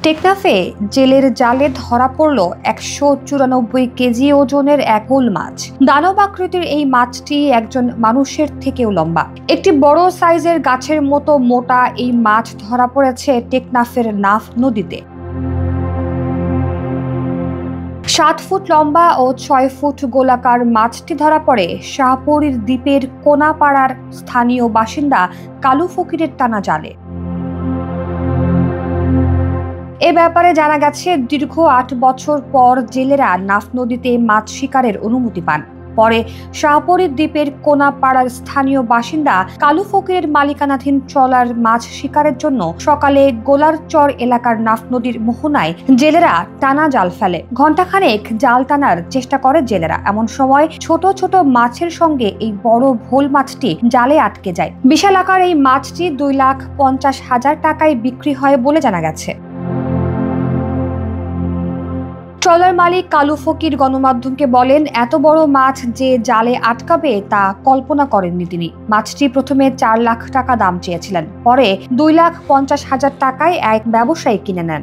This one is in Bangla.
টেকনাফে জেলের জালে ধরা পড়ল ১৯৪ কেজি ওজনের এক হুল মাছ। দানব আকৃতির এই মাছটি একজন মানুষের থেকেও লম্বা। একটি বড় সাইজের গাছের মতো মোটা এই মাছ ধরা পড়েছে টেকনাফের নাফ নদীতে। ৭ ফুট লম্বা ও ৬ ফুট গোলাকার মাছটি ধরা পড়ে শাহপুরীর দ্বীপের কোনাপাড়ার স্থানীয় বাসিন্দা কালু ফকিরের টানা জালে। এ ব্যাপারে জানা গেছে, দীর্ঘ ৮ বছর পর জেলেরা নাফ নদীতে মাছ শিকারের অনুমতি পান। পরে শাহপুরীর দ্বীপের কোনাপাড়ার স্থানীয় বাসিন্দা কালু ফকিরের মালিকানাধীন ট্রলার মাছ শিকারের জন্য সকালে গোলারচর এলাকার নাফ নদীর মোহনায় জেলেরা টানা জাল ফেলে। ঘণ্টাখানেক জাল টানার চেষ্টা করে জেলেরা। এমন সময় ছোট ছোট মাছের সঙ্গে এই বড় ভোল মাছটি জালে আটকে যায়। বিশাল আকার এই মাছটি ২,৫০,০০০ টাকায় বিক্রি হয় বলে জানা গেছে। ট্রলার মালিক কালু ফকির গণমাধ্যমকে বলেন, এত বড় মাছ যে জালে আটকাবে তা কল্পনা করেননি তিনি। মাছটি প্রথমে ৪ লাখ টাকা দাম চেয়েছিলেন, পরে ২,৫০,০০০ টাকায় এক ব্যবসায়ী কিনে নেন।